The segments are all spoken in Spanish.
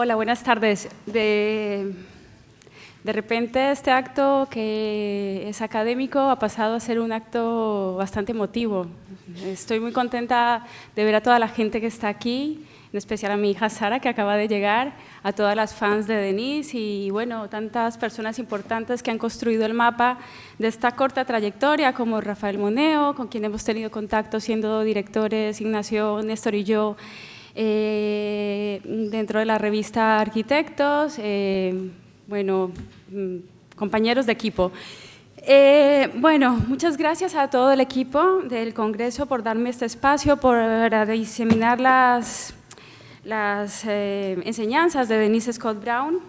Hola, buenas tardes. De repente este acto que es académico ha pasado a ser un acto bastante emotivo. Estoy muy contenta de ver a toda la gente que está aquí, en especial a mi hija Sara, que acaba de llegar, a todas las fans de Denise y, bueno, tantas personas importantes que han construido el mapa de esta corta trayectoria, como Rafael Moneo, con quien hemos tenido contacto siendo directores, Ignacio, Néstor y yo, dentro de la revista Arquitectos, bueno, compañeros de equipo. Bueno, muchas gracias a todo el equipo del Congreso por darme este espacio, para diseminar las enseñanzas de Denise Scott Brown.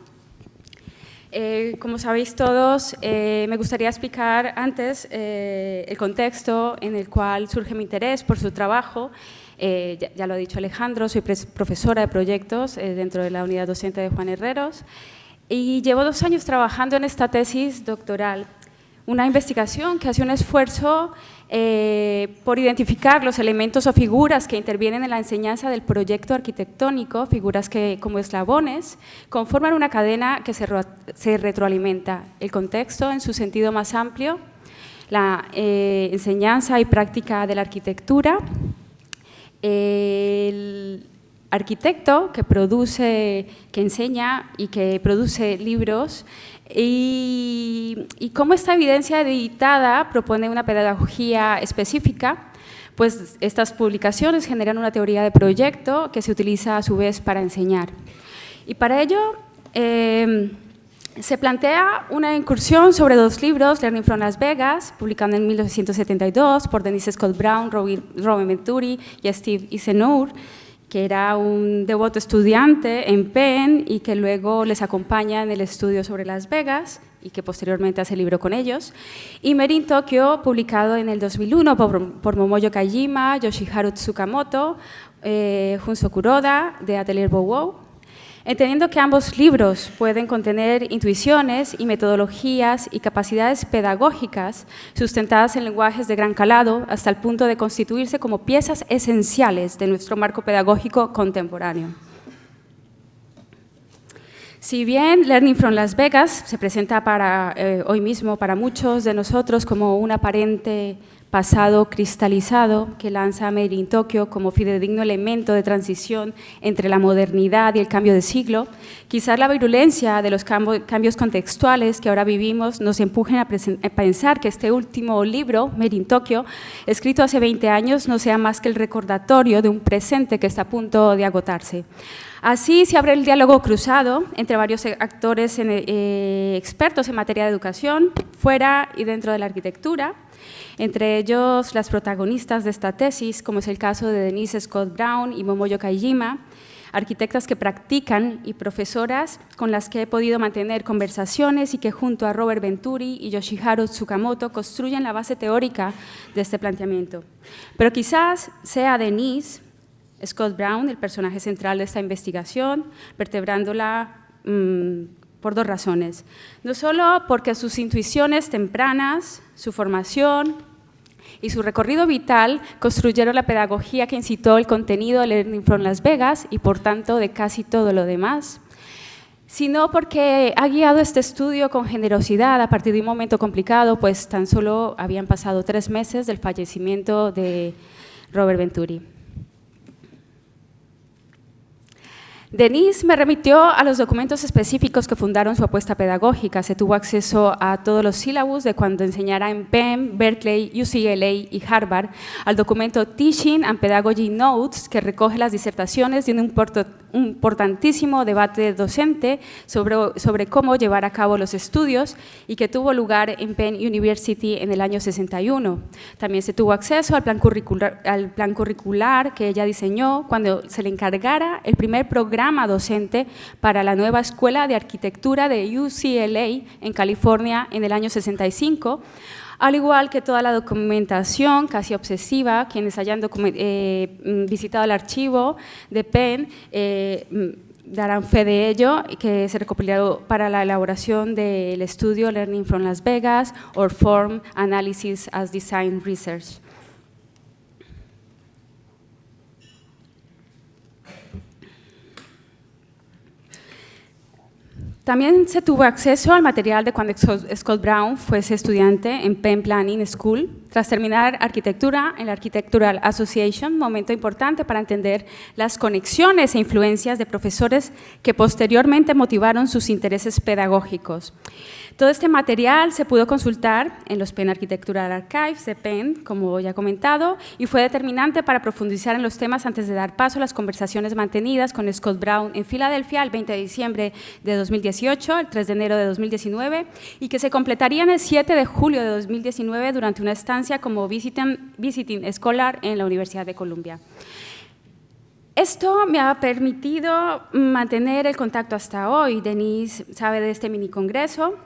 Como sabéis todos, me gustaría explicar antes el contexto en el cual surge mi interés por su trabajo. Ya lo ha dicho Alejandro, soy profesora de proyectos dentro de la unidad docente de Juan Herreros y llevo 2 años trabajando en esta tesis doctoral, una investigación que hace un esfuerzo por identificar los elementos o figuras que intervienen en la enseñanza del proyecto arquitectónico, figuras que, como eslabones, conforman una cadena que se retroalimenta. El contexto, en su sentido más amplio, la enseñanza y práctica de la arquitectura, el arquitecto que produce, que enseña y que produce libros, y cómo esta evidencia editada propone una pedagogía específica, pues estas publicaciones generan una teoría de proyecto que se utiliza a su vez para enseñar. Y para ello se plantea una incursión sobre 2 libros, Learning from Las Vegas, publicado en 1972 por Denise Scott Brown, Robin Venturi y Steve Isenhour, que era un devoto estudiante en Penn y que luego les acompaña en el estudio sobre Las Vegas y que posteriormente hace el libro con ellos. Y Made in Tokyo, publicado en el 2001 por Momoyo Kajima, Yoshiharu Tsukamoto, Junso Kuroda, de Atelier Bow. Entendiendo que ambos libros pueden contener intuiciones y metodologías y capacidades pedagógicas sustentadas en lenguajes de gran calado hasta el punto de constituirse como piezas esenciales de nuestro marco pedagógico contemporáneo. Si bien Learning from Las Vegas se presenta hoy mismo para muchos de nosotros como un aparente pasado cristalizado que lanza a Made in Tokyo como fidedigno elemento de transición entre la modernidad y el cambio de siglo, quizás la virulencia de los cambios contextuales que ahora vivimos nos empujen a pensar que este último libro, Made in Tokyo, escrito hace 20 años, no sea más que el recordatorio de un presente que está a punto de agotarse. Así se abre el diálogo cruzado entre varios actores expertos en materia de educación, fuera y dentro de la arquitectura, entre ellos las protagonistas de esta tesis, como es el caso de Denise Scott Brown y Momoyo Kajima, arquitectas que practican y profesoras con las que he podido mantener conversaciones y que junto a Robert Venturi y Yoshiharu Tsukamoto construyen la base teórica de este planteamiento. Pero quizás sea Denise Scott Brown el personaje central de esta investigación, vertebrándola por 2 razones. No solo porque sus intuiciones tempranas, su formación y su recorrido vital construyeron la pedagogía que incitó el contenido de Learning from Las Vegas y por tanto de casi todo lo demás, sino porque ha guiado este estudio con generosidad a partir de un momento complicado, pues tan solo habían pasado 3 meses del fallecimiento de Robert Venturi. Denise me remitió a los documentos específicos que fundaron su apuesta pedagógica. Se tuvo acceso a todos los sílabus de cuando enseñara en Penn, Berkeley, UCLA y Harvard, al documento Teaching and Pedagogy Notes, que recoge las disertaciones de un importantísimo debate docente sobre cómo llevar a cabo los estudios y que tuvo lugar en Penn University en el año 61. También se tuvo acceso al plan curricular que ella diseñó cuando se le encargara el primer programa docente para la nueva Escuela de Arquitectura de UCLA en California en el año 65, al igual que toda la documentación casi obsesiva. Quienes hayan visitado el archivo de Penn darán fe de ello, que se recopiló para la elaboración del estudio Learning from Las Vegas or Form Analysis as Design Research. También se tuvo acceso al material de cuando Scott Brown fuese estudiante en Penn Planning School, tras terminar arquitectura en la Architectural Association, momento importante para entender las conexiones e influencias de profesores que posteriormente motivaron sus intereses pedagógicos. Todo este material se pudo consultar en los Penn Architectural Archives de Penn, como ya he comentado, y fue determinante para profundizar en los temas antes de dar paso a las conversaciones mantenidas con Scott Brown en Filadelfia el 20 de diciembre de 2018, el 3 de enero de 2019, y que se completarían el 7 de julio de 2019 durante una estancia como visiting scholar en la Universidad de Columbia. Esto me ha permitido mantener el contacto hasta hoy. Denise sabe de este mini congreso.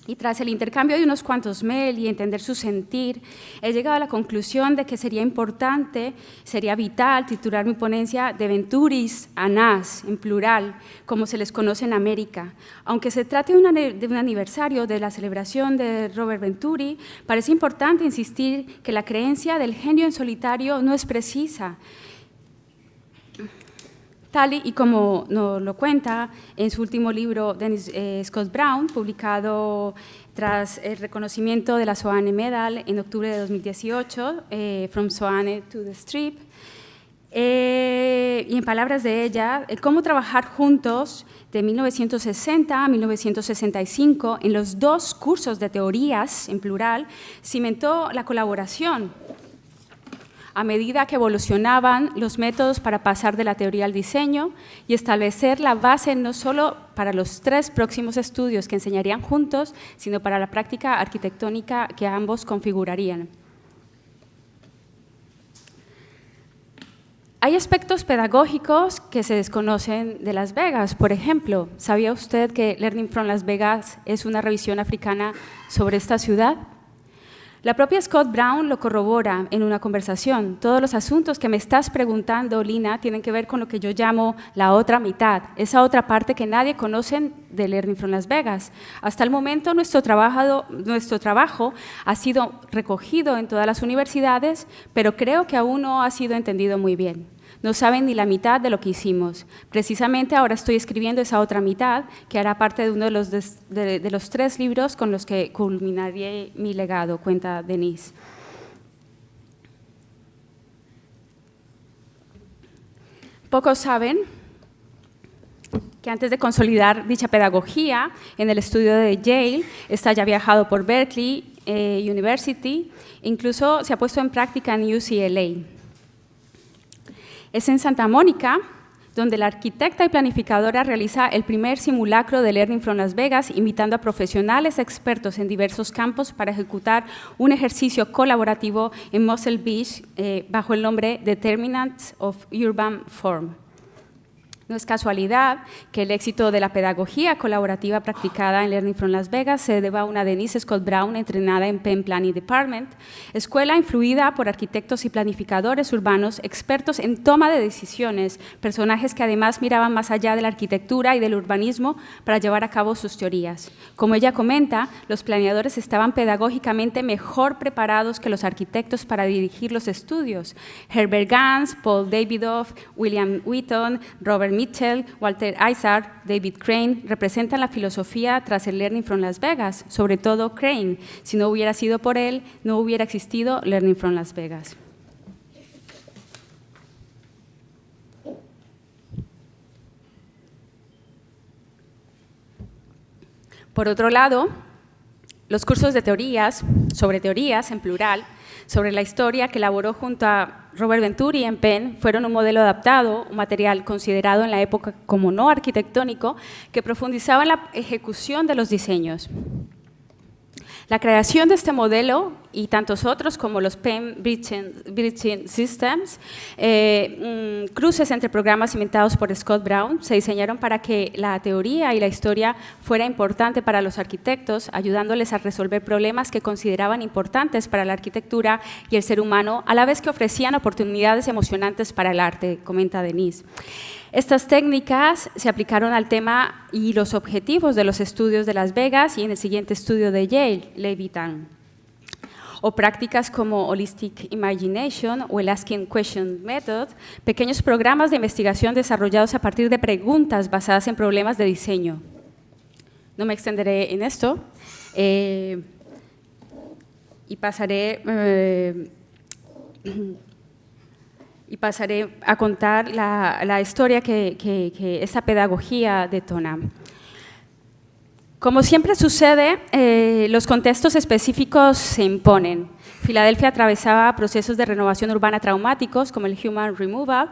Y tras el intercambio de unos cuantos mails y entender su sentir, he llegado a la conclusión de que sería importante, sería vital titular mi ponencia de Venturis Anás, en plural, como se les conoce en América. Aunque se trate de un aniversario de la celebración de Robert Venturi, parece importante insistir que la creencia del genio en solitario no es precisa. Tal y como nos lo cuenta en su último libro, Dennis Scott Brown, publicado tras el reconocimiento de la Soane Medal en octubre de 2018, From Soane to the Strip, y en palabras de ella, cómo trabajar juntos de 1960 a 1965 en los dos cursos de teorías, en plural, cimentó la colaboración a medida que evolucionaban los métodos para pasar de la teoría al diseño y establecer la base no solo para los 3 próximos estudios que enseñarían juntos, sino para la práctica arquitectónica que ambos configurarían. Hay aspectos pedagógicos que se desconocen de Las Vegas. Por ejemplo, ¿sabía usted que Learning from Las Vegas es una revisión africana sobre esta ciudad? La propia Scott Brown lo corrobora en una conversación. Todos los asuntos que me estás preguntando, Lina, tienen que ver con lo que yo llamo la otra mitad, esa otra parte que nadie conoce de Learning from Las Vegas. Hasta el momento nuestro trabajo ha sido recogido en todas las universidades, pero creo que aún no ha sido entendido muy bien. No saben ni la mitad de lo que hicimos. Precisamente ahora estoy escribiendo esa otra mitad, que hará parte de uno de los 3 libros con los que culminaré mi legado, cuenta Denise. Pocos saben que antes de consolidar dicha pedagogía en el estudio de Yale, está ya viajado por Berkeley University, incluso se ha puesto en práctica en UCLA. Es en Santa Mónica, donde la arquitecta y planificadora realiza el primer simulacro de Learning from Las Vegas, invitando a profesionales expertos en diversos campos para ejecutar un ejercicio colaborativo en Muscle Beach bajo el nombre Determinants of Urban Form. No es casualidad que el éxito de la pedagogía colaborativa practicada en Learning from Las Vegas se deba a una Denise Scott Brown entrenada en Penn Planning Department, escuela influida por arquitectos y planificadores urbanos expertos en toma de decisiones, personajes que además miraban más allá de la arquitectura y del urbanismo para llevar a cabo sus teorías. Como ella comenta, los planeadores estaban pedagógicamente mejor preparados que los arquitectos para dirigir los estudios. Herbert Gans, Paul Davidoff, William Wheaton, Robert Mitchell, Walter Izard, David Crane representan la filosofía tras el Learning from Las Vegas, sobre todo Crane. Si no hubiera sido por él, no hubiera existido Learning from Las Vegas. Por otro lado, los cursos de teorías, sobre teorías en plural, sobre la historia que elaboró junto a Robert Venturi en Penn, fueron un modelo adaptado, un material considerado en la época como no arquitectónico, que profundizaba en la ejecución de los diseños. La creación de este modelo y tantos otros como los Penn Bridging Systems, cruces entre programas inventados por Scott Brown, se diseñaron para que la teoría y la historia fuera importante para los arquitectos, ayudándoles a resolver problemas que consideraban importantes para la arquitectura y el ser humano, a la vez que ofrecían oportunidades emocionantes para el arte, comenta Denise. Estas técnicas se aplicaron al tema y los objetivos de los estudios de Las Vegas y en el siguiente estudio de Yale, Levitan. O prácticas como Holistic Imagination o el Asking Question Method, pequeños programas de investigación desarrollados a partir de preguntas basadas en problemas de diseño. No me extenderé en esto y pasaré a contar la historia que esta pedagogía detona. Como siempre sucede, los contextos específicos se imponen. Filadelfia atravesaba procesos de renovación urbana traumáticos, como el Human Removal,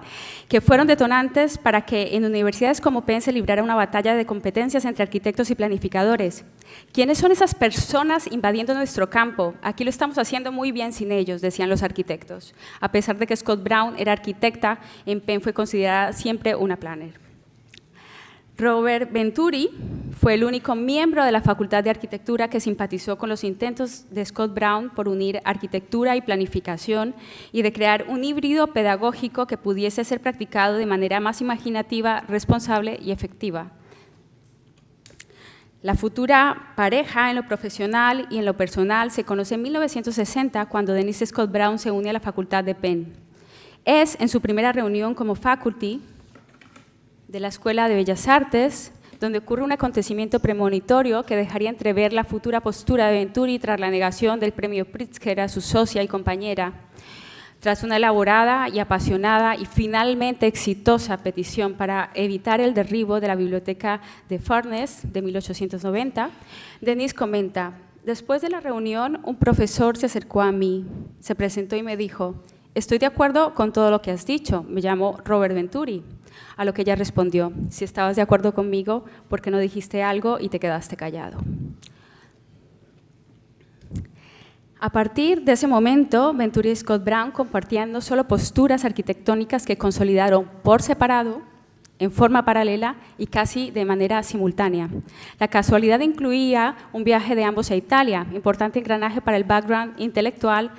que fueron detonantes para que en universidades como Penn se librara una batalla de competencias entre arquitectos y planificadores. ¿Quiénes son esas personas invadiendo nuestro campo? Aquí lo estamos haciendo muy bien sin ellos, decían los arquitectos. A pesar de que Scott Brown era arquitecta, en Penn fue considerada siempre una planner. Robert Venturi fue el único miembro de la Facultad de Arquitectura que simpatizó con los intentos de Scott Brown por unir arquitectura y planificación y de crear un híbrido pedagógico que pudiese ser practicado de manera más imaginativa, responsable y efectiva. La futura pareja en lo profesional y en lo personal se conoce en 1960 cuando Denise Scott Brown se une a la Facultad de Penn. Es en su primera reunión como faculty de la Escuela de Bellas Artes, donde ocurre un acontecimiento premonitorio que dejaría entrever la futura postura de Venturi tras la negación del premio Pritzker a su socia y compañera. Tras una elaborada y apasionada y finalmente exitosa petición para evitar el derribo de la biblioteca de Furness de 1890, Denise comenta: después de la reunión, un profesor se acercó a mí, se presentó y me dijo: estoy de acuerdo con todo lo que has dicho, me llamo Robert Venturi. A lo que ella respondió: si estabas de acuerdo conmigo, ¿por qué no dijiste algo y te quedaste callado? A partir de ese momento, Venturi y Scott Brown compartían no solo posturas arquitectónicas que consolidaron por separado, en forma paralela y casi de manera simultánea. La casualidad incluía un viaje de ambos a Italia, importante engranaje para el background intelectual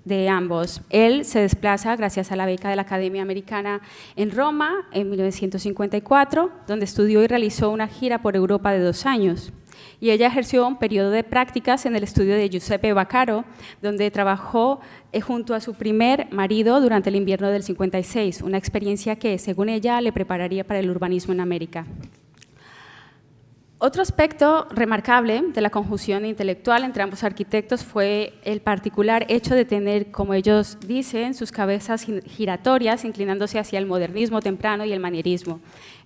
de ambos. Él se desplaza gracias a la beca de la Academia Americana en Roma en 1954, donde estudió y realizó una gira por Europa de 2 años. Y ella ejerció un periodo de prácticas en el estudio de Giuseppe Vaccaro, donde trabajó junto a su primer marido durante el invierno del 56, una experiencia que, según ella, le prepararía para el urbanismo en América. Otro aspecto remarcable de la conjunción intelectual entre ambos arquitectos fue el particular hecho de tener, como ellos dicen, sus cabezas giratorias, inclinándose hacia el modernismo temprano y el manierismo.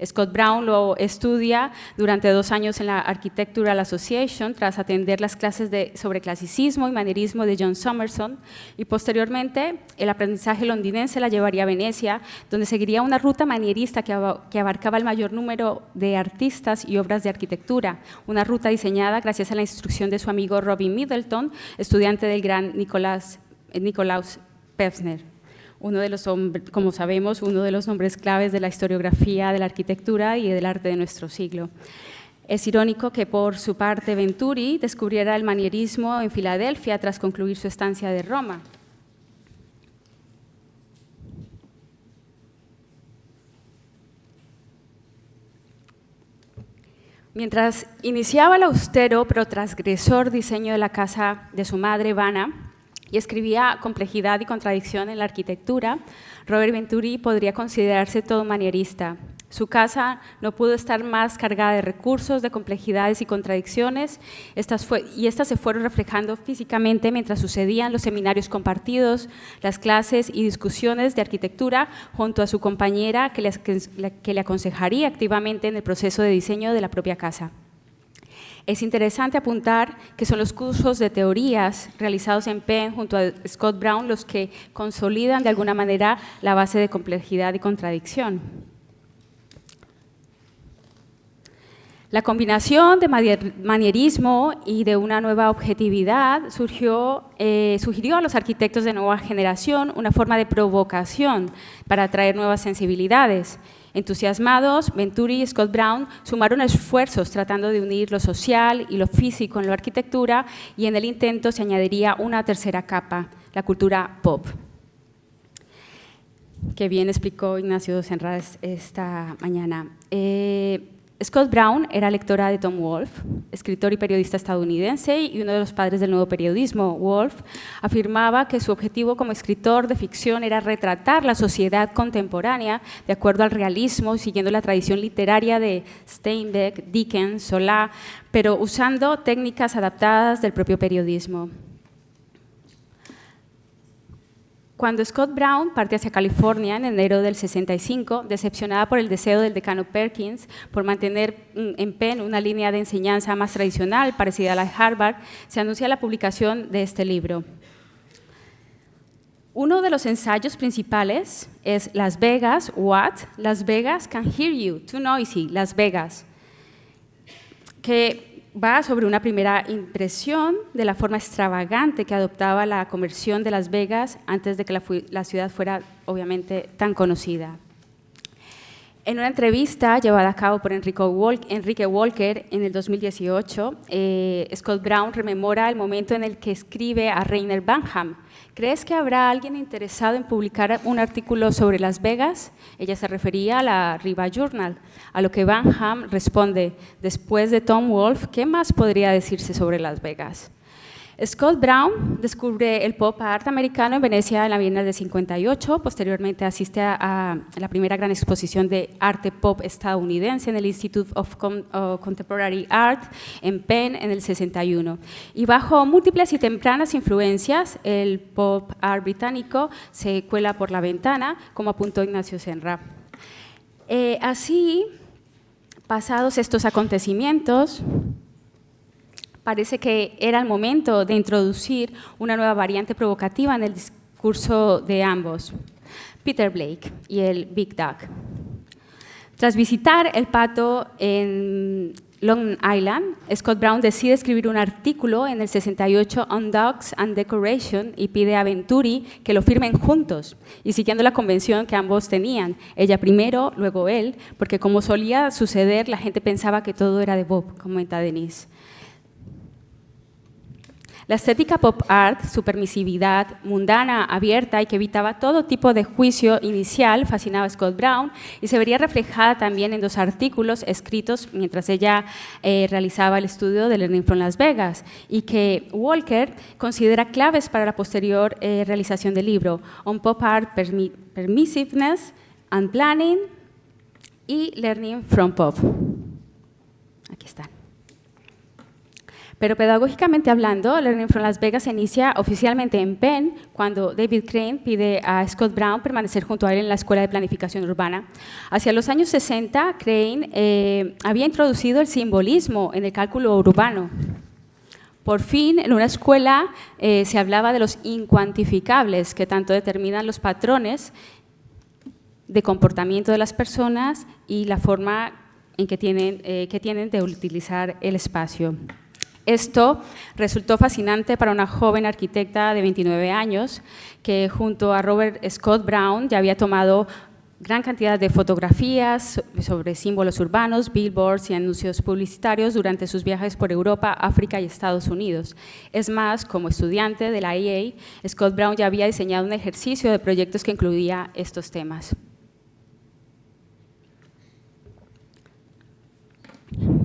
Scott Brown lo estudia durante 2 años en la Architectural Association, tras atender las clases sobre clasicismo y manierismo de John Summerson, y posteriormente el aprendizaje londinense la llevaría a Venecia, donde seguiría una ruta manierista que abarcaba el mayor número de artistas y obras de arquitectura, una ruta diseñada gracias a la instrucción de su amigo Robin Middleton, estudiante del gran Nikolaus Pevsner. Uno de los, como sabemos, uno de los nombres claves de la historiografía de la arquitectura y del arte de nuestro siglo. Es irónico que, por su parte, Venturi descubriera el manierismo en Filadelfia tras concluir su estancia de Roma. Mientras iniciaba el austero pero transgresor diseño de la casa de su madre, Vanna, y escribía complejidad y contradicción en la arquitectura, Robert Venturi podría considerarse todo manierista. Su casa no pudo estar más cargada de recursos, de complejidades y contradicciones, estas se fueron reflejando físicamente mientras sucedían los seminarios compartidos, las clases y discusiones de arquitectura junto a su compañera que le aconsejaría activamente en el proceso de diseño de la propia casa. Es interesante apuntar que son los cursos de teorías realizados en Penn junto a Scott Brown los que consolidan de alguna manera la base de complejidad y contradicción. La combinación de manierismo y de una nueva objetividad sugirió a los arquitectos de nueva generación una forma de provocación para atraer nuevas sensibilidades. Entusiasmados, Venturi y Scott Brown sumaron esfuerzos tratando de unir lo social y lo físico en la arquitectura, y en el intento se añadiría una tercera capa, la cultura pop, que bien explicó Ignacio Senra esta mañana. Scott Brown era lectora de Tom Wolfe, escritor y periodista estadounidense y uno de los padres del nuevo periodismo. Wolfe afirmaba que su objetivo como escritor de ficción era retratar la sociedad contemporánea de acuerdo al realismo, siguiendo la tradición literaria de Steinbeck, Dickens, Zola, pero usando técnicas adaptadas del propio periodismo. Cuando Scott Brown parte hacia California en enero del 65, decepcionada por el deseo del decano Perkins por mantener en Penn una línea de enseñanza más tradicional, parecida a la de Harvard, se anuncia la publicación de este libro. Uno de los ensayos principales es Las Vegas, What? Las Vegas can hear you, too noisy, Las Vegas, que va sobre una primera impresión de la forma extravagante que adoptaba la conversión de Las Vegas antes de que la ciudad fuera obviamente tan conocida. En una entrevista llevada a cabo por Enrique Walker en el 2018, Scott Brown rememora el momento en el que escribe a Rainer Banham: ¿crees que habrá alguien interesado en publicar un artículo sobre Las Vegas? Ella se refería a la Riva Journal, a lo que Banham responde: después de Tom Wolfe, ¿qué más podría decirse sobre Las Vegas? Scott Brown descubre el pop art americano en Venecia en la Bienal de 58, posteriormente asiste a la primera gran exposición de arte pop estadounidense en el Institute of Contemporary Art en Penn en el 61. Y bajo múltiples y tempranas influencias, el pop art británico se cuela por la ventana, como apuntó Ignacio Senra. Así, pasados estos acontecimientos, parece que era el momento de introducir una nueva variante provocativa en el discurso de ambos, Peter Blake y el Big Dog. Tras visitar el Pato en Long Island, Scott Brown decide escribir un artículo en el 68 on Dogs and Decoration y pide a Venturi que lo firmen juntos y siguiendo la convención que ambos tenían, ella primero, luego él, porque como solía suceder, la gente pensaba que todo era de Bob, comenta Denise. La estética pop art, su permisividad mundana, abierta y que evitaba todo tipo de juicio inicial, fascinaba a Scott Brown y se vería reflejada también en dos artículos escritos mientras ella realizaba el estudio de Learning from Las Vegas y que Walker considera claves para la posterior realización del libro, On Pop Art, Permissiveness and Planning y Learning from Pop. Aquí están. Pero pedagógicamente hablando, Learning from Las Vegas se inicia oficialmente en Penn cuando David Crane pide a Scott Brown permanecer junto a él en la Escuela de Planificación Urbana. Hacia los años 60, Crane había introducido el simbolismo en el cálculo urbano. Por fin, en una escuela se hablaba de los incuantificables, que tanto determinan los patrones de comportamiento de las personas y la forma en que tienen de utilizar el espacio. Esto resultó fascinante para una joven arquitecta de 29 años que junto a Robert Scott Brown ya había tomado gran cantidad de fotografías sobre símbolos urbanos, billboards y anuncios publicitarios durante sus viajes por Europa, África y Estados Unidos. Es más, como estudiante de la IA, Scott Brown ya había diseñado un ejercicio de proyectos que incluía estos temas.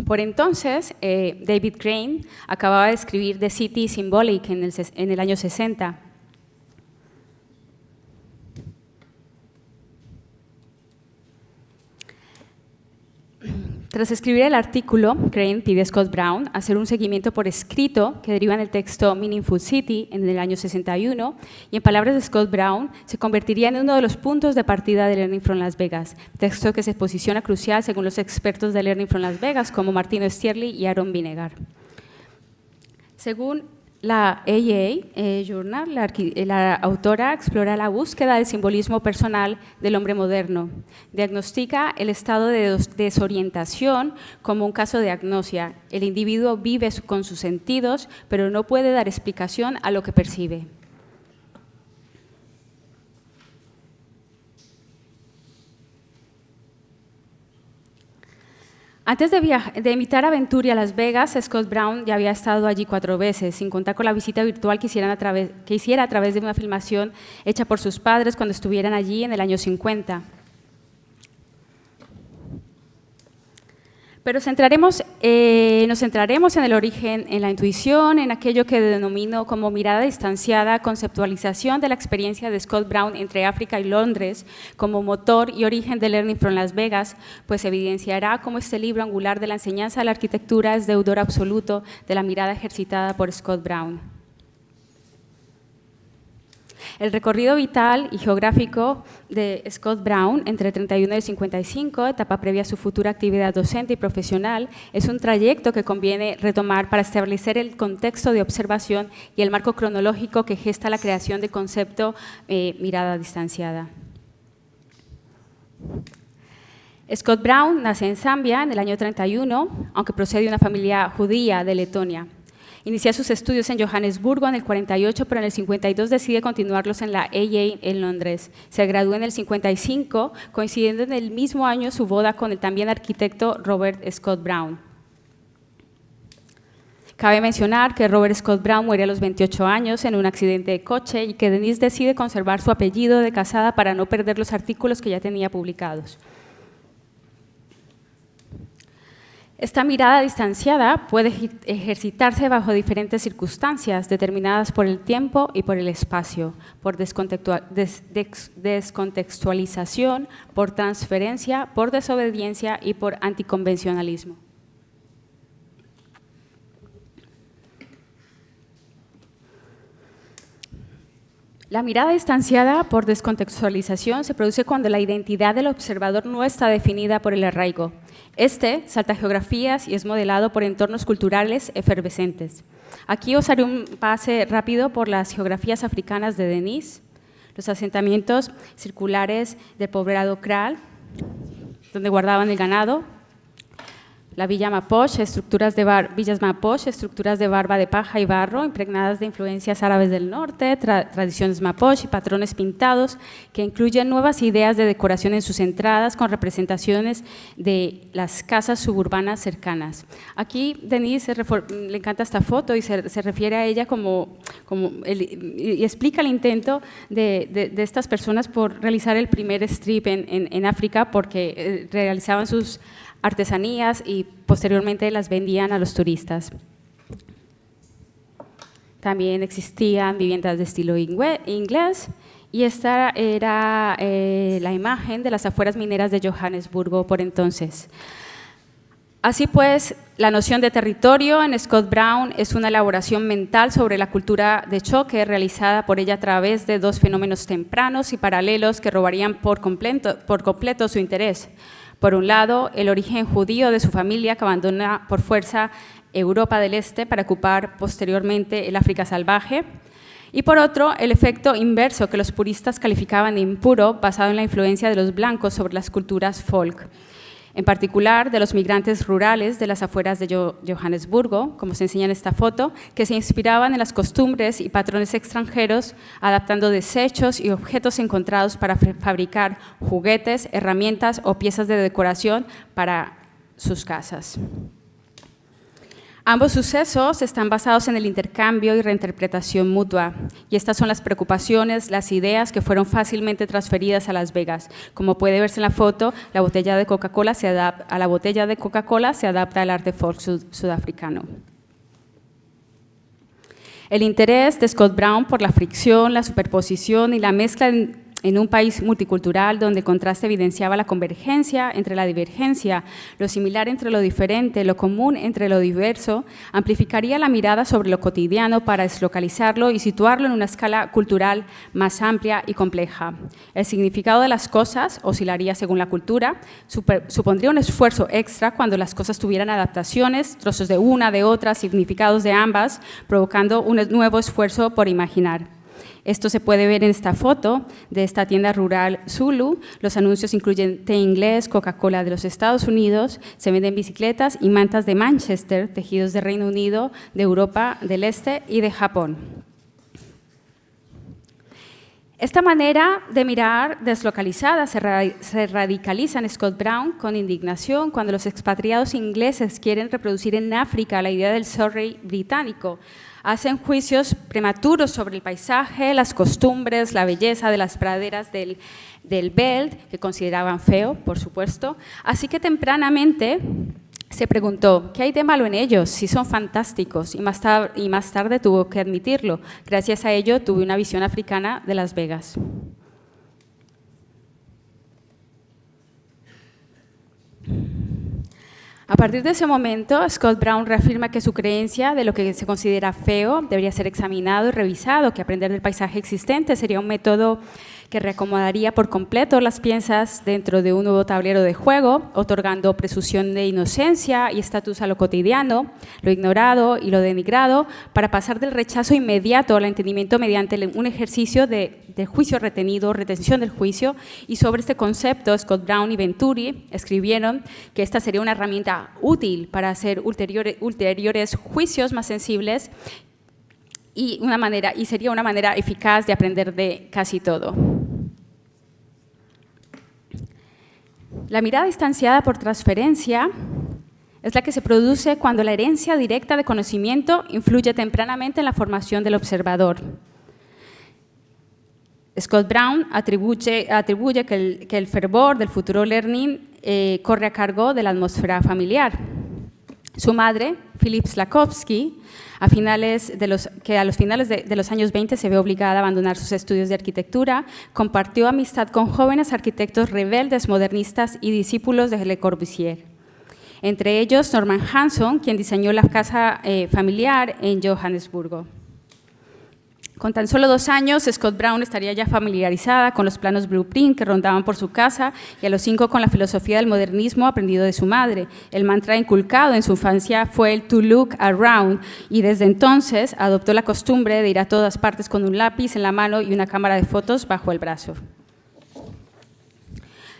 Por entonces, David Crane acababa de escribir The City Symbolic en el año 60. Tras escribir el artículo, Crane pide a Scott Brown hacer un seguimiento por escrito que deriva en el texto Meaningful City en el año 61 y en palabras de Scott Brown se convertiría en uno de los puntos de partida de Learning from Las Vegas, texto que se posiciona crucial según los expertos de Learning from Las Vegas como Martino Stierli y Aaron Vinegar. Según la AA Journal, la autora explora la búsqueda del simbolismo personal del hombre moderno. Diagnostica el estado de desorientación como un caso de agnosia. El individuo vive con sus sentidos, pero no puede dar explicación a lo que percibe. Antes de invitar a Venturi a Las Vegas, Scott Brown ya había estado allí 4 veces, sin contar con la visita virtual que hiciera a través de una filmación hecha por sus padres cuando estuvieran allí en el año 50. Pero nos centraremos en el origen, en la intuición, en aquello que denomino como mirada distanciada, conceptualización de la experiencia de Scott Brown entre África y Londres como motor y origen de Learning from Las Vegas, pues evidenciará cómo este libro angular de la enseñanza de la arquitectura es deudor absoluto de la mirada ejercitada por Scott Brown. El recorrido vital y geográfico de Scott Brown entre 31 y 55, etapa previa a su futura actividad docente y profesional, es un trayecto que conviene retomar para establecer el contexto de observación y el marco cronológico que gesta la creación de concepto mirada distanciada. Scott Brown nace en Zambia en el año 31, aunque procede de una familia judía de Letonia. Inicia sus estudios en Johannesburgo en el 48, pero en el 52 decide continuarlos en la AA en Londres. Se gradúa en el 55, coincidiendo en el mismo año su boda con el también arquitecto Robert Scott Brown. Cabe mencionar que Robert Scott Brown muere a los 28 años en un accidente de coche y que Denise decide conservar su apellido de casada para no perder los artículos que ya tenía publicados. Esta mirada distanciada puede ejercitarse bajo diferentes circunstancias determinadas por el tiempo y por el espacio, por descontextualización, por transferencia, por desobediencia y por anticonvencionalismo. La mirada distanciada por descontextualización se produce cuando la identidad del observador no está definida por el arraigo. Este salta geografías y es modelado por entornos culturales efervescentes. Aquí os haré un pase rápido por las geografías africanas de Denise, los asentamientos circulares del poblado Kral, donde guardaban el ganado, la Villa Mapoche, villas Mapoche, estructuras de barba de paja y barro, impregnadas de influencias árabes del norte, tradiciones Mapoche y patrones pintados que incluyen nuevas ideas de decoración en sus entradas con representaciones de las casas suburbanas cercanas. Aquí Denise le encanta esta foto y se refiere a ella y explica el intento de estas personas por realizar el primer strip en África porque realizaban sus artesanías y posteriormente las vendían a los turistas. También existían viviendas de estilo inglés y esta era la imagen de las afueras mineras de Johannesburgo por entonces. Así pues, la noción de territorio en Scott Brown es una elaboración mental sobre la cultura de choque realizada por ella a través de dos fenómenos tempranos y paralelos que robarían por completo su interés. Por un lado, el origen judío de su familia que abandona por fuerza Europa del Este para ocupar posteriormente el África salvaje. Y por otro, el efecto inverso que los puristas calificaban de impuro basado en la influencia de los blancos sobre las culturas folk. En particular de los migrantes rurales de las afueras de Johannesburgo, como se enseña en esta foto, que se inspiraban en las costumbres y patrones extranjeros, adaptando desechos y objetos encontrados para fabricar juguetes, herramientas o piezas de decoración para sus casas. Ambos sucesos están basados en el intercambio y reinterpretación mutua, y estas son las preocupaciones, las ideas que fueron fácilmente transferidas a Las Vegas. Como puede verse en la foto, a la botella de Coca-Cola se adapta al arte folk sudafricano. El interés de Scott Brown por la fricción, la superposición y la mezcla en un país multicultural donde el contraste evidenciaba la convergencia entre la divergencia, lo similar entre lo diferente, lo común entre lo diverso, amplificaría la mirada sobre lo cotidiano para deslocalizarlo y situarlo en una escala cultural más amplia y compleja. El significado de las cosas oscilaría según la cultura, supondría un esfuerzo extra cuando las cosas tuvieran adaptaciones, trozos de una, de otra, significados de ambas, provocando un nuevo esfuerzo por imaginar. Esto se puede ver en esta foto de esta tienda rural Zulu. Los anuncios incluyen té inglés, Coca-Cola de los Estados Unidos, se venden bicicletas y mantas de Manchester, tejidos de Reino Unido, de Europa del Este y de Japón. Esta manera de mirar deslocalizada se radicaliza en Scott Brown con indignación cuando los expatriados ingleses quieren reproducir en África la idea del Surrey británico. Hacen juicios prematuros sobre el paisaje, las costumbres, la belleza de las praderas del Belt, que consideraban feo, por supuesto. Así que tempranamente Se preguntó, ¿qué hay de malo en ellos? Si son fantásticos, y más tarde tuvo que admitirlo. Gracias a ello tuve una visión africana de Las Vegas. A partir de ese momento, Scott Brown reafirma que su creencia de lo que se considera feo debería ser examinado y revisado, que aprender del paisaje existente sería un método que reacomodaría por completo las piezas dentro de un nuevo tablero de juego, otorgando presunción de inocencia y estatus a lo cotidiano, lo ignorado y lo denigrado, para pasar del rechazo inmediato al entendimiento mediante un ejercicio de juicio retenido, retención del juicio. Y sobre este concepto, Scott Brown y Venturi escribieron que esta sería una herramienta útil para hacer ulteriores juicios más sensibles y sería una manera eficaz de aprender de casi todo. La mirada distanciada por transferencia es la que se produce cuando la herencia directa de conocimiento influye tempranamente en la formación del observador. Scott Brown atribuye que el fervor del futuro learning corre a cargo de la atmósfera familiar. Su madre, Philip Slakowski, a los finales de los años 20 se ve obligada a abandonar sus estudios de arquitectura, compartió amistad con jóvenes arquitectos rebeldes, modernistas y discípulos de Le Corbusier. Entre ellos, Norman Hanson, quien diseñó la casa familiar en Johannesburgo. Con tan solo 2 años, Scott Brown estaría ya familiarizada con los planos blueprint que rondaban por su casa y a los 5 con la filosofía del modernismo aprendido de su madre. El mantra inculcado en su infancia fue el to look around y desde entonces adoptó la costumbre de ir a todas partes con un lápiz en la mano y una cámara de fotos bajo el brazo.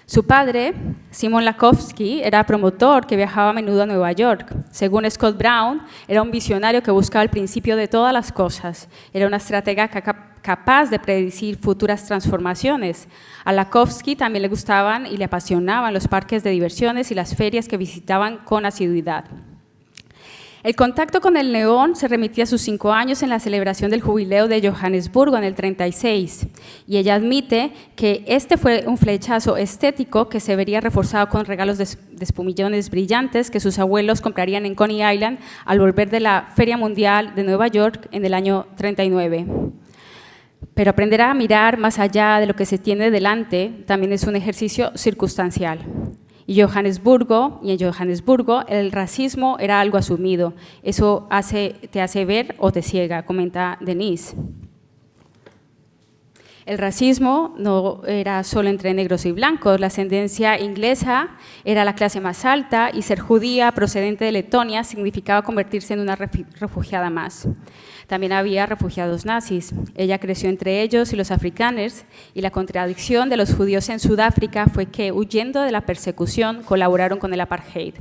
Su padre, Simon Lakowski, era promotor que viajaba a menudo a Nueva York. Según Scott Brown, era un visionario que buscaba el principio de todas las cosas. Era una estratega capaz de predecir futuras transformaciones. A Lakowski también le gustaban y le apasionaban los parques de diversiones y las ferias que visitaban con asiduidad. El contacto con el neón se remitía a sus 5 años en la celebración del jubileo de Johannesburgo en el 36, y ella admite que este fue un flechazo estético que se vería reforzado con regalos de espumillones brillantes que sus abuelos comprarían en Coney Island al volver de la Feria Mundial de Nueva York en el año 39. Pero aprender a mirar más allá de lo que se tiene delante también es un ejercicio circunstancial. Y en Johannesburgo el racismo era algo asumido. Eso te hace ver o te ciega, comenta Denise. El racismo no era solo entre negros y blancos, la ascendencia inglesa era la clase más alta y ser judía procedente de Letonia significaba convertirse en una refugiada más. También había refugiados nazis. Ella creció entre ellos y los afrikaners, y la contradicción de los judíos en Sudáfrica fue que, huyendo de la persecución, colaboraron con el apartheid.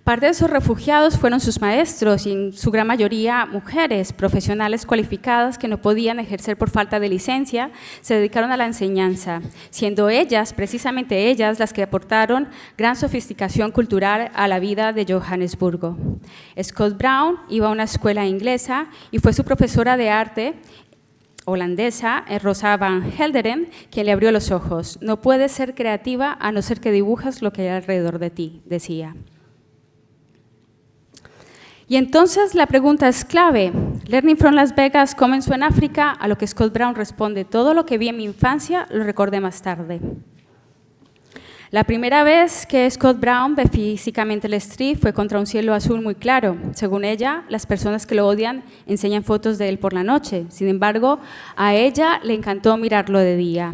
Parte de esos refugiados fueron sus maestros y en su gran mayoría mujeres profesionales cualificadas que no podían ejercer por falta de licencia, se dedicaron a la enseñanza, siendo ellas, precisamente ellas, las que aportaron gran sofisticación cultural a la vida de Johannesburgo. Scott Brown iba a una escuela inglesa y fue su profesora de arte holandesa, Rosa van Helderen, quien le abrió los ojos. No puedes ser creativa a no ser que dibujas lo que hay alrededor de ti, decía. Y entonces la pregunta es clave. Learning from Las Vegas comenzó en África, a lo que Scott Brown responde: todo lo que vi en mi infancia lo recordé más tarde. La primera vez que Scott Brown ve físicamente el Strip fue contra un cielo azul muy claro. Según ella, las personas que lo odian enseñan fotos de él por la noche. Sin embargo, a ella le encantó mirarlo de día.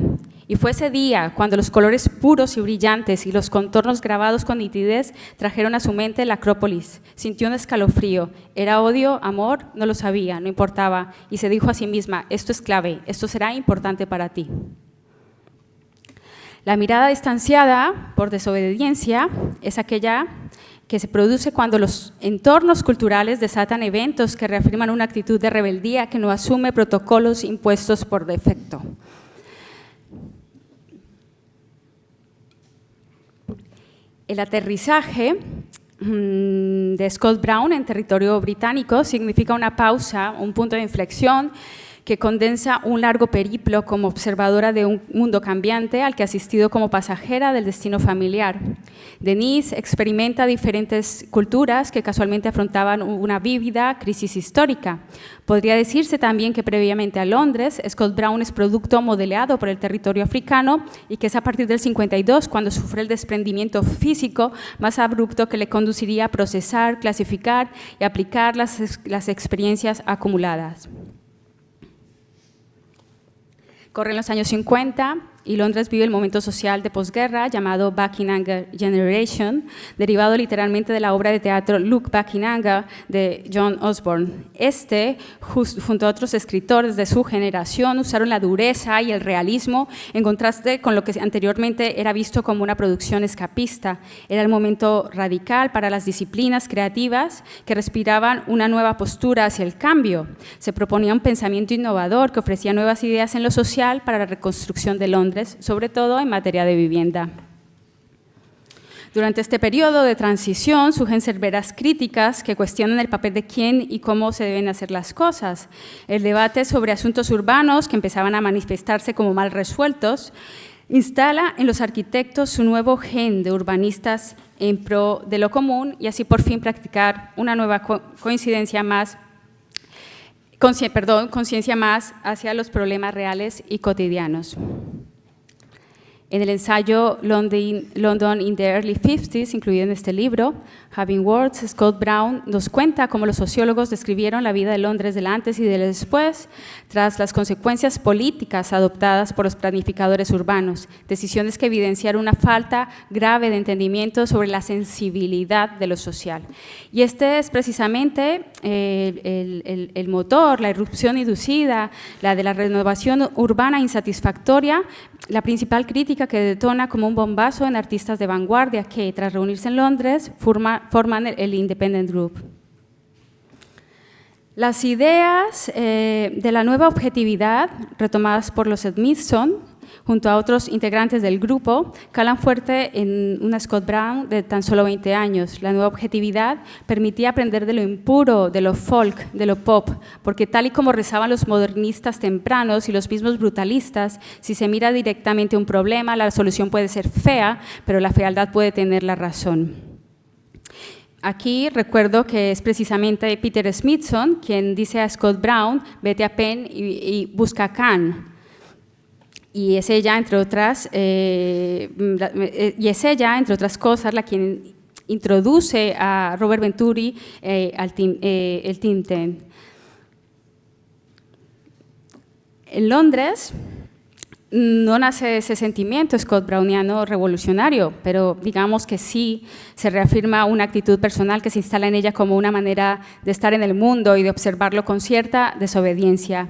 Y fue ese día cuando los colores puros y brillantes y los contornos grabados con nitidez trajeron a su mente la Acrópolis. Sintió un escalofrío. ¿Era odio, amor? No lo sabía, no importaba. Y se dijo a sí misma: esto es clave, esto será importante para ti. La mirada distanciada por desobediencia es aquella que se produce cuando los entornos culturales desatan eventos que reafirman una actitud de rebeldía que no asume protocolos impuestos por defecto. El aterrizaje de Scott Brown en territorio británico significa una pausa, un punto de inflexión que condensa un largo periplo como observadora de un mundo cambiante al que ha asistido como pasajera del destino familiar. Denise experimenta diferentes culturas que casualmente afrontaban una vívida crisis histórica. Podría decirse también que previamente a Londres, Scott Brown es producto modeleado por el territorio africano y que es a partir del 52 cuando sufre el desprendimiento físico más abrupto que le conduciría a procesar, clasificar y aplicar las experiencias acumuladas. Corren los años 50 y Londres vive el momento social de posguerra llamado Back in Anger Generation, derivado literalmente de la obra de teatro Look Back in Anger de John Osborne. Junto a otros escritores de su generación, usaron la dureza y el realismo en contraste con lo que anteriormente era visto como una producción escapista. Era el momento radical para las disciplinas creativas que respiraban una nueva postura hacia el cambio. Se proponía un pensamiento innovador que ofrecía nuevas ideas en lo social para la reconstrucción de Londres, sobre todo en materia de vivienda. Durante este periodo de transición surgen severas críticas que cuestionan el papel de quién y cómo se deben hacer las cosas. El debate sobre asuntos urbanos que empezaban a manifestarse como mal resueltos instala en los arquitectos su nuevo gen de urbanistas en pro de lo común y así por fin practicar una nueva conciencia más hacia los problemas reales y cotidianos. En el ensayo London in the Early 50s, incluido en este libro, Having Words, Scott Brown nos cuenta cómo los sociólogos describieron la vida de Londres del antes y del después, tras las consecuencias políticas adoptadas por los planificadores urbanos, decisiones que evidenciaron una falta grave de entendimiento sobre la sensibilidad de lo social. Y este es precisamente el motor, la irrupción inducida, la de la renovación urbana insatisfactoria, la principal crítica que detona como un bombazo en artistas de vanguardia que, tras reunirse en Londres, forman el Independent Group. Las ideas de la nueva objetividad, retomadas por los Smithson, junto a otros integrantes del grupo, calan fuerte en una Scott Brown de tan solo 20 años. La nueva objetividad permitía aprender de lo impuro, de lo folk, de lo pop, porque tal y como rezaban los modernistas tempranos y los mismos brutalistas, si se mira directamente un problema, la solución puede ser fea, pero la fealdad puede tener la razón. Aquí recuerdo que es precisamente Peter Smithson quien dice a Scott Brown, vete a Penn y busca a Kahn. Y es ella, entre otras cosas, la quien introduce a Robert Venturi el Think Tank. En Londres no nace ese sentimiento Scott Browniano revolucionario, pero digamos que sí se reafirma una actitud personal que se instala en ella como una manera de estar en el mundo y de observarlo con cierta desobediencia.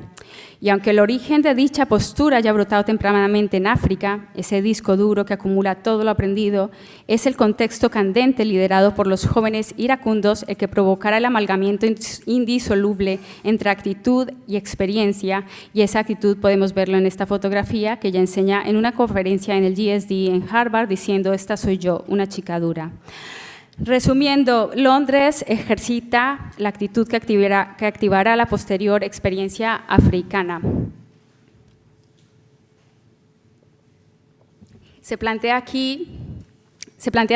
Y aunque el origen de dicha postura haya brotado tempranamente en África, ese disco duro que acumula todo lo aprendido, es el contexto candente liderado por los jóvenes iracundos el que provocará el amalgamiento indisoluble entre actitud y experiencia, y esa actitud podemos verlo en esta fotografía que ella enseña en una conferencia en el GSD en Harvard diciendo: esta soy yo, una chica dura. Resumiendo, Londres ejercita la actitud que activará la posterior experiencia africana. Se plantean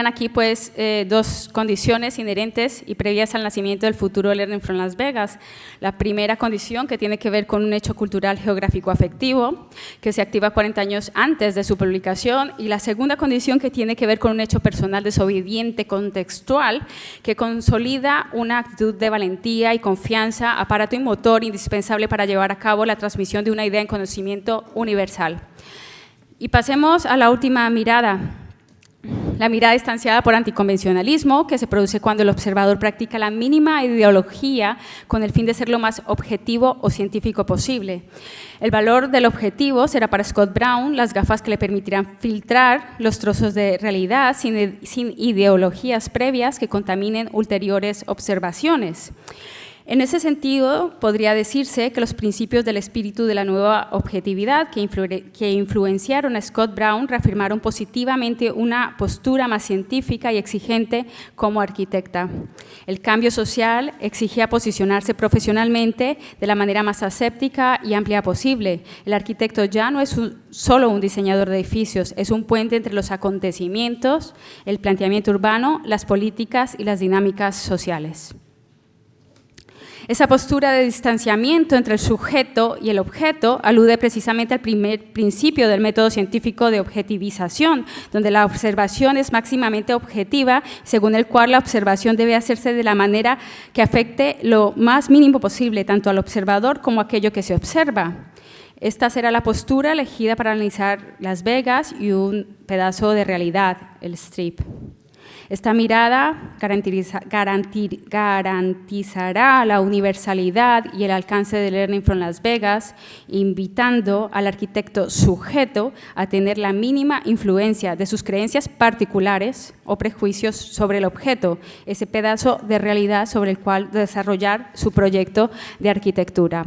aquí pues, dos condiciones inherentes y previas al nacimiento del futuro Learning from Las Vegas. La primera condición, que tiene que ver con un hecho cultural geográfico afectivo, que se activa 40 años antes de su publicación, y la segunda condición, que tiene que ver con un hecho personal desobediente contextual, que consolida una actitud de valentía y confianza, aparato y motor indispensable para llevar a cabo la transmisión de una idea en conocimiento universal. Y pasemos a la última mirada. La mirada distanciada por anticonvencionalismo, que se produce cuando el observador practica la mínima ideología con el fin de ser lo más objetivo o científico posible. El valor del objetivo será para Scott Brown las gafas que le permitirán filtrar los trozos de realidad sin ideologías previas que contaminen ulteriores observaciones. En ese sentido, podría decirse que los principios del espíritu de la nueva objetividad que influenciaron a Scott Brown reafirmaron positivamente una postura más científica y exigente como arquitecta. El cambio social exigía posicionarse profesionalmente de la manera más aséptica y amplia posible. El arquitecto ya no es solo un diseñador de edificios, es un puente entre los acontecimientos, el planteamiento urbano, las políticas y las dinámicas sociales. Esa postura de distanciamiento entre el sujeto y el objeto alude precisamente al primer principio del método científico de objetivización, donde la observación es máximamente objetiva, según el cual la observación debe hacerse de la manera que afecte lo más mínimo posible, tanto al observador como a aquello que se observa. Esta será la postura elegida para analizar Las Vegas y un pedazo de realidad, el Strip. Esta mirada garantizará la universalidad y el alcance de Learning from Las Vegas, invitando al arquitecto sujeto a tener la mínima influencia de sus creencias particulares o prejuicios sobre el objeto, ese pedazo de realidad sobre el cual desarrollar su proyecto de arquitectura.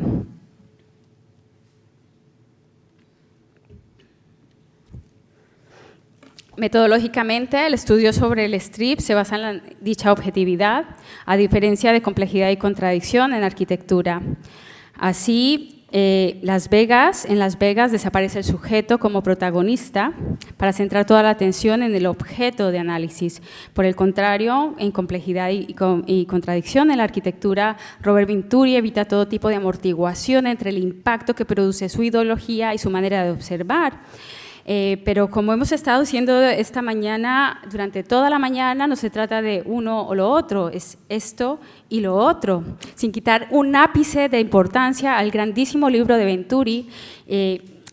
Metodológicamente, el estudio sobre el Strip se basa en dicha objetividad, a diferencia de complejidad y contradicción en arquitectura. Así, en Las Vegas desaparece el sujeto como protagonista para centrar toda la atención en el objeto de análisis. Por el contrario, en complejidad y contradicción en la arquitectura, Robert Venturi evita todo tipo de amortiguación entre el impacto que produce su ideología y su manera de observar. Pero como hemos estado diciendo esta mañana, durante toda la mañana no se trata de uno o lo otro, es esto y lo otro, sin quitar un ápice de importancia al grandísimo libro de Venturi.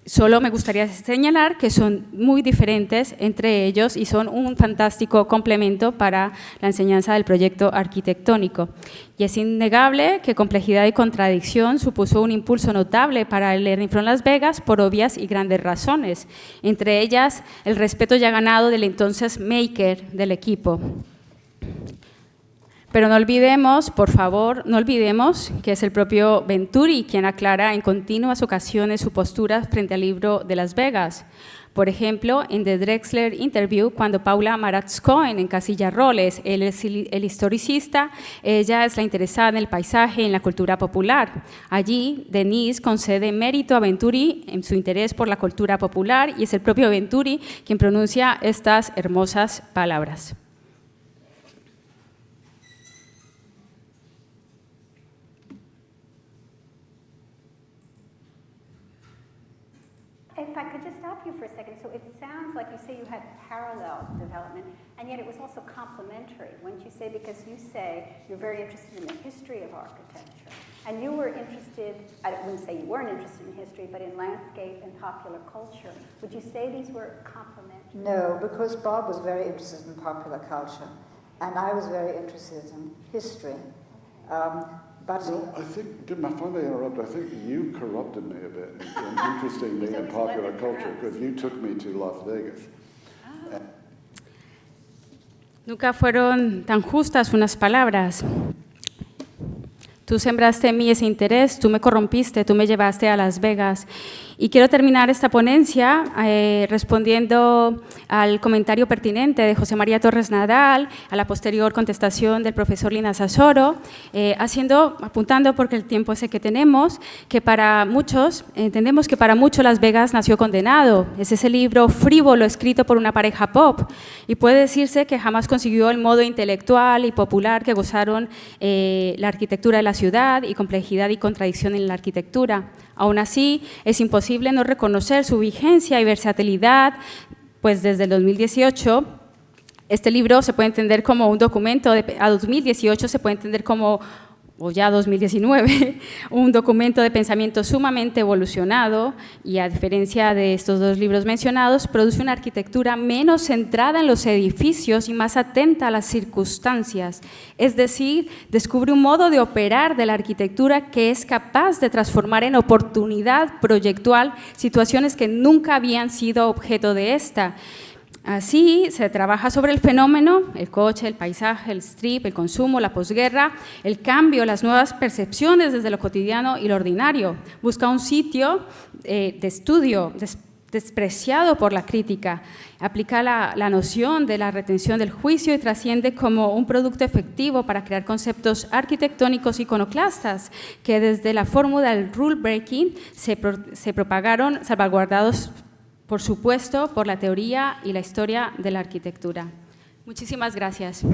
Solo me gustaría señalar que son muy diferentes entre ellos y son un fantástico complemento para la enseñanza del proyecto arquitectónico. Y es innegable que complejidad y contradicción supuso un impulso notable para el Learning from Las Vegas por obvias y grandes razones, entre ellas el respeto ya ganado del entonces maker del equipo. Pero no olvidemos, por favor, no olvidemos que es el propio Venturi quien aclara en continuas ocasiones su postura frente al libro de Las Vegas. Por ejemplo, en The Drexler Interview, cuando Paula Maratz-Cohen encasilla roles, él es el historicista, ella es la interesada en el paisaje y en la cultura popular. Allí, Denise concede mérito a Venturi en su interés por la cultura popular y es el propio Venturi quien pronuncia estas hermosas palabras. If I could just stop you for a second. So it sounds like you say you had parallel development, and yet it was also complementary, wouldn't you say? Because you say you're very interested in the history of architecture, and you were interested, I wouldn't say you weren't interested in history, but in landscape and popular culture. Would you say these were complementary? No, because Bob was very interested in popular culture, and I was very interested in history. Well, I think, if I may interrupt, I think you corrupted me a bit in interesting me in popular culture, because you took me to Las Vegas. Nunca fueron tan justas unas palabras. Tú sembraste en mí ese interés, tú me corrompiste, tú me llevaste a Las Vegas. Y quiero terminar esta ponencia respondiendo al comentario pertinente de José María Torres Nadal, a la posterior contestación del profesor Lina Sasoro, apuntando, porque el tiempo es el que tenemos, que para muchos, entendemos que para muchos Las Vegas nació condenado. Es ese libro frívolo escrito por una pareja pop y puede decirse que jamás consiguió el modo intelectual y popular que gozaron la arquitectura de la ciudad y complejidad y contradicción en la arquitectura. Aún así, es imposible no reconocer su vigencia y versatilidad, pues desde el 2018 este libro se puede entender como un documento, a 2018 se puede entender como, o ya 2019, un documento de pensamiento sumamente evolucionado y, a diferencia de estos dos libros mencionados, produce una arquitectura menos centrada en los edificios y más atenta a las circunstancias. Es decir, descubre un modo de operar de la arquitectura que es capaz de transformar en oportunidad proyectual situaciones que nunca habían sido objeto de esta. Así se trabaja sobre el fenómeno, el coche, el paisaje, el strip, el consumo, la posguerra, el cambio, las nuevas percepciones desde lo cotidiano y lo ordinario. Busca un sitio de estudio despreciado por la crítica, aplica la noción de la retención del juicio y trasciende como un producto efectivo para crear conceptos arquitectónicos iconoclastas que desde la fórmula del rule breaking se propagaron salvaguardados, por supuesto, por la teoría y la historia de la arquitectura. Muchísimas gracias.